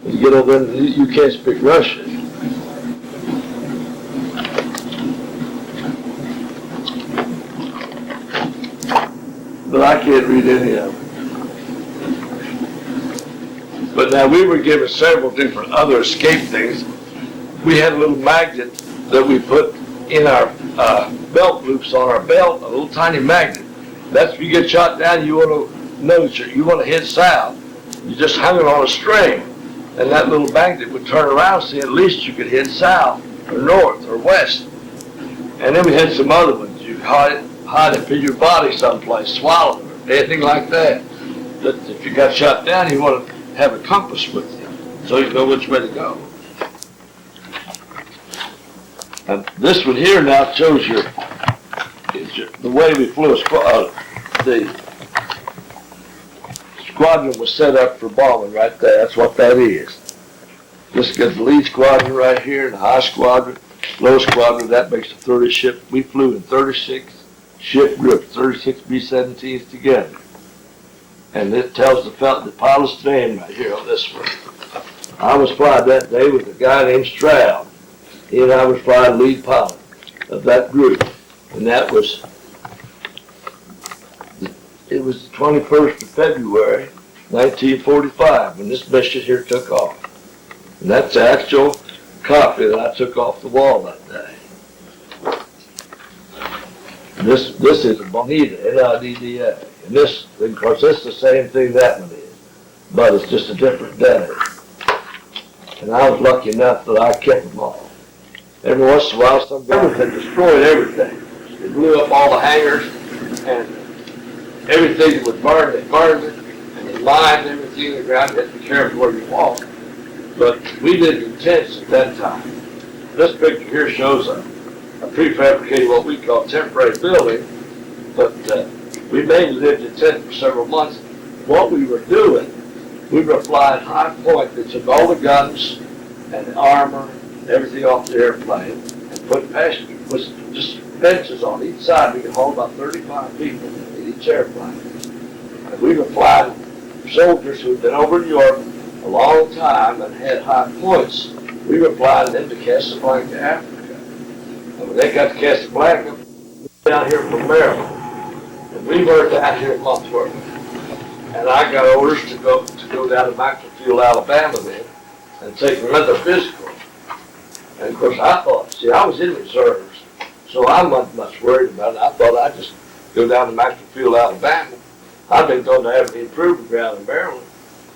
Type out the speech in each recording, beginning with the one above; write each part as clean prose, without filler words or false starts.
You get over there, you can't speak Russian. But I can't read any of it. But now we were given several different other escape things. We had a little magnet that we put in our belt loops on our belt, a little tiny magnet. That's if you get shot down, you want to know that you want to head south. You just hung it on a string, and that little magnet would turn around, so at least you could head south or north or west. And then we had some other ones. You hide it in your body someplace, swallow it, anything like that. That if you got shot down, you want to have a compass with you, so you know which way to go. And this one here now shows you the way we flew the squadron was set up for bombing right there. That's what that is. This got the lead squadron right here, the high squadron, low squadron. That makes a 30 ship. We flew in 36 ship groups, 36 B-17s together. And it tells the pilot's name right here on this one. I was flying that day with a guy named Stroud. He and I was flying lead pilot of that group. And it was the 21st of February, 1945, when this mission here took off. And that's the actual copy that I took off the wall that day. This is a Bonita, N-I-D-D-A. And this, of course, this is the same thing that one is, but it's just a different day. And I was lucky enough that I kept them all. Every once in a while, some guys had destroyed everything. They blew up all the hangars, and everything was burned. They burned it, and they mined everything in the ground. You had to be careful where you walk. But we did in tents at that time. This picture here shows a prefabricated, what we call temporary building, but we mainly lived in tent for several months. What we were doing, we were flying high point. They took all the guns and the armor and everything off the airplane and put just benches on each side. We could hold about 35 people in each airplane. And we were flying soldiers who had been over New York a long time and had high points. We were flying them to Casablanca, Africa. And when they got to Casablanca, we were down here from Maryland. And we were down here at Montverde. And I got orders to go down to Maxfield, Alabama then, and take another physical. And of course I thought, see, I was in reserves, so I wasn't much worried about it. I thought I'd just go down to Maxfield, Alabama. I've been going to have the improvement ground in Maryland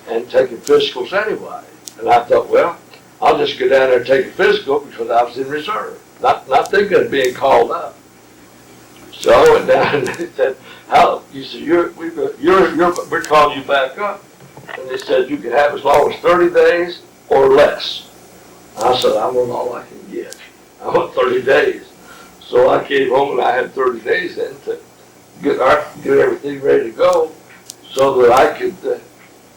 and taking physicals anyway. And I thought, well, I'll just go down there and take a physical because I was in reserve. Not thinking of being called up. So I went down and they said, "How?" You said, we're calling you back up. And they said, you can have as long as 30 days or less. I said, I want all I can get. I want 30 days. So I came home and I had 30 days then to get everything ready to go so that I could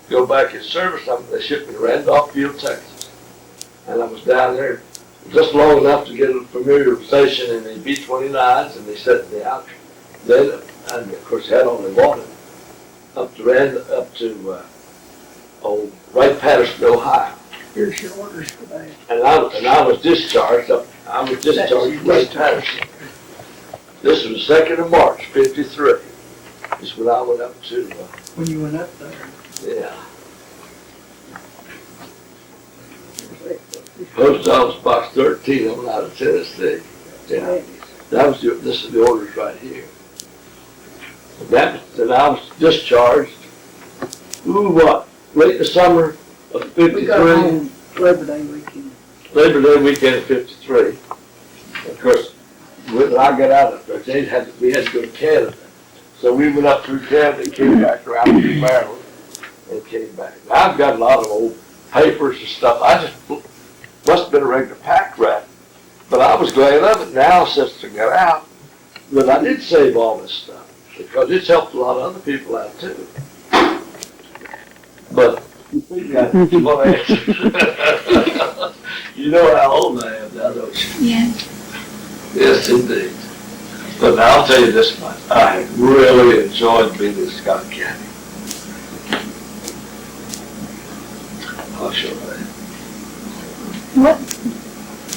go back in service. They shipped me to Randolph-Field, Texas. And I was down there just long enough to get a familiarization in the B-29s, and they sent me out. Then, and of course, had all they wanted up to Wright-Patterson, Ohio. Here's your orders for that. And I was discharged. I was discharged from Wright-Patterson. This was the 2nd of March, 53. This is when I went up to. When you went up there. Yeah. Post Office Box 13, I'm out of Tennessee. Yeah. This is the orders right here. And I was discharged, late in the summer of 53. We got home Labor Day weekend. Labor Day weekend of 53. Of course, when I got out of it, we had to go to Canada. So we went up through Canada and came back around to Maryland and came back. Now, I've got a lot of old papers and stuff. I just must have been a regular pack rat, but I was glad of it now since I got out. But I did save all this stuff because it's helped a lot of other people out too. But you want to answer? You know how old I am now, don't you? Yes. Yes, indeed. But now I'll tell you this much. I have really enjoyed being in Scott County. I'll show you. What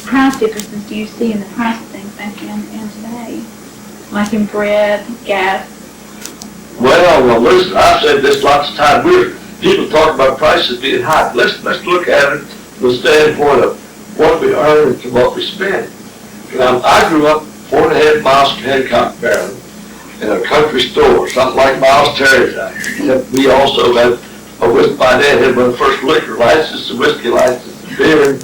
price differences do you see in the price of things back then and today? Like in bread, gas? Well, listen, I've said this lots of times. People talk about prices being high. Let's look at it from the standpoint of what we earn and what we spend. I grew up 4.5 miles from Hancock, Maryland, in a country store, something like Miles Terry's out here. We also had my dad had one of the first liquor licenses, the whiskey license, beer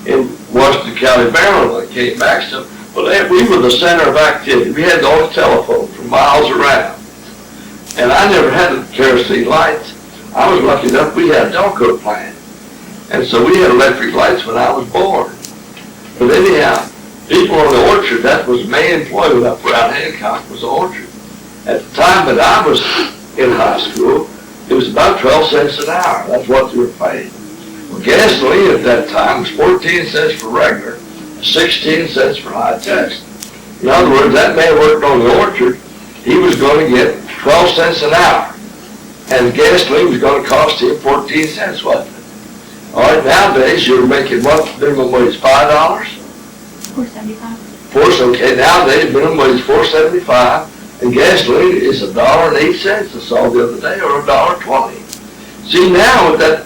in Washington County, Maryland, when I came back. So, but we were the center of activity. We had all the telephones for miles around. And I never had the kerosene lights. I was lucky enough we had a Delco plant. And so we had electric lights when I was born. But anyhow, people on the orchard, that was main employment up around Hancock, was the orchard. At the time that I was in high school, it was about 12 cents an hour. That's what they were paying. Well, gasoline at that time was 14 cents for regular, 16 cents for high test. In other words, that man worked on the orchard, he was going to get 12 cents an hour. And gasoline was going to cost him 14 cents, wasn't it? All right, nowadays you're making what minimum wage, $5? $4.75. Okay, nowadays minimum wage is $4.75, and gasoline is $1.08. I saw the other day, or $1.20. See, now with that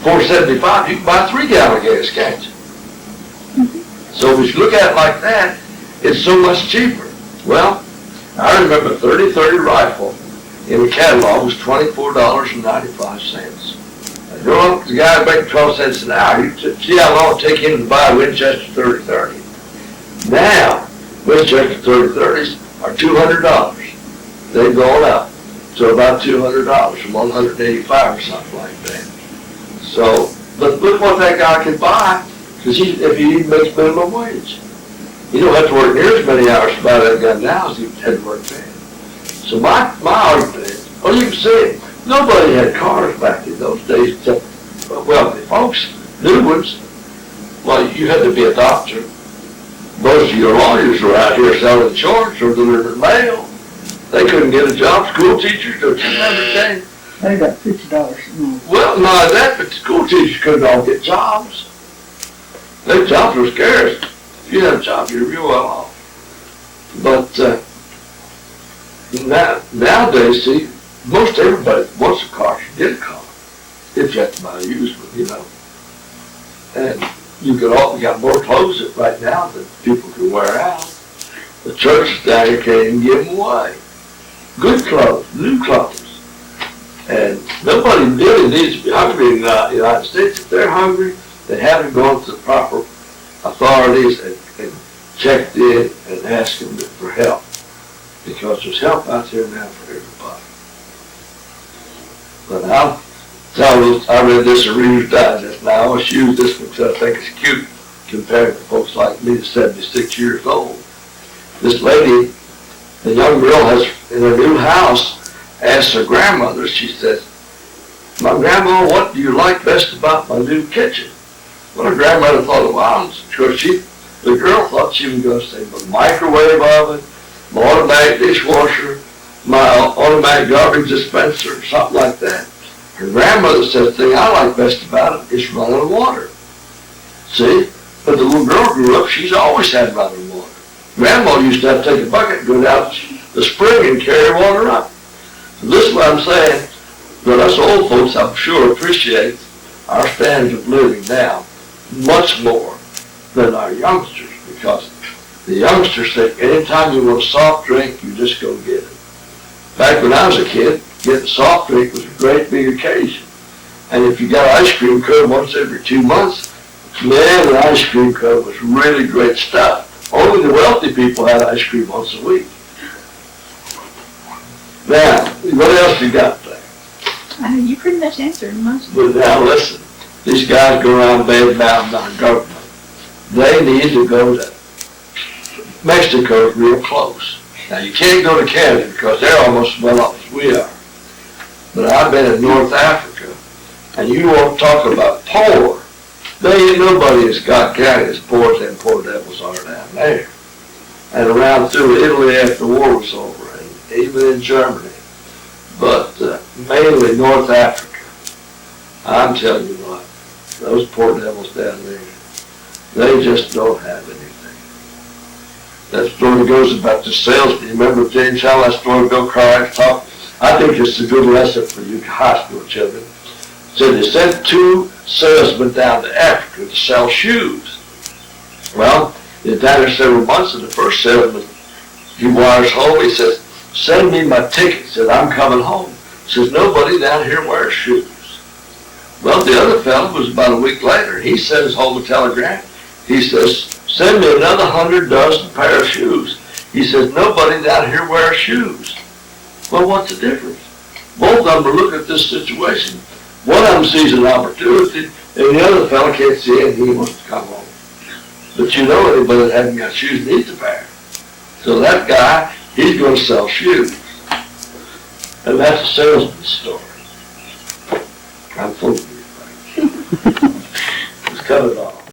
$4.75, you can buy 3-gallon gas, can't you? So if you look at it like that, it's so much cheaper. Well, I remember 30-30 rifle in the catalog was $24.95. You know, the guy making 12 cents an hour, you see how long it take him to buy a Winchester 30-30. Now, Winchester 30-30s are $200. They've gone up to about $200 from $185 or something like that. So, but look what that guy can buy, because if he makes minimum wage. You don't have to work near as many hours to buy that gun now as you had to work then. So my argument is, well, you can see it. Nobody had cars back in those days except wealthy folks, new ones. Well, you had to be a doctor. Most of your lawyers were out here selling insurance or delivering mail. They couldn't get a job. School teachers, don't you remember saying? They got $50 a month. Well, not that, but school teachers couldn't all get jobs. Their jobs were scarce. If you had a job, you're real well off. But nowadays, see, most everybody wants a car. You get a car if you have to buy a used one, you know. And you got more clothes right now that people can wear out. The churches down here can't even give them away. Good clothes, new clothes. And nobody really needs to be hungry in the United States. If they're hungry, they haven't gone to the proper authorities and checked in and asked them for help. Because there's help out there now for everybody. But I'll tell you, I read this in Reader's Digest, and I always use this because I think it's cute compared to folks like me that's 76 years old. This lady, the young girl has, in her new house, asked her grandmother, she says, "My grandma, what do you like best about my new kitchen?" Well, her grandmother thought a while, because the girl thought she was going to say, "My microwave oven, my automatic dishwasher, my automatic garbage dispenser," something like that. Her grandmother said, "The thing I like best about it is running water." See? But the little girl grew up, she's always had running water. Grandma used to have to take a bucket and go down the spring and carry water up. So this is what I'm saying, that us old folks, I'm sure, appreciate our standard of living now much more than our youngsters, because the youngsters think anytime you want a soft drink, you just go get it. Back when I was a kid, getting a soft drink was a great big occasion. And if you got an ice cream cone once every 2 months, man, an ice cream cone was really great stuff. Only the wealthy people had ice cream once a week. Now, what else you got there? You pretty much answered most of But now listen, these guys go around bad-mouthing our government. They need to go to Mexico real close. Now, you can't go to Canada because they're almost as well off as we are. But I've been in North Africa, and you want to talk about poor. There ain't nobody in Scott County as poor as them poor devils are down there. And around through Italy after the war was over, and even in Germany. But mainly North Africa. I'm telling you what, those poor devils down there, they just don't have anything. That story goes about the sales. Do you remember James how that story Bill Cry talked? I think it's a good lesson for you high school children. So they sent 2 salesmen down to Africa to sell shoes. Well, they're down there several months, and the first salesman, he wires home, he says, send me my ticket. He says, I'm coming home. He says, nobody down here wears shoes. Well, the other fellow was about a week later. He sends home a telegram. He says, send me another 100 dozen pair of shoes. He says, nobody down here wears shoes. Well, what's the difference? Both of them are looking at this situation. One of them sees an opportunity, and the other fellow can't see it, and he wants to come home. But you know anybody that hasn't got shoes needs a pair. So that guy, he's going to sell shoes. And that's a salesman's story. I'm full of you. Let's cut it off.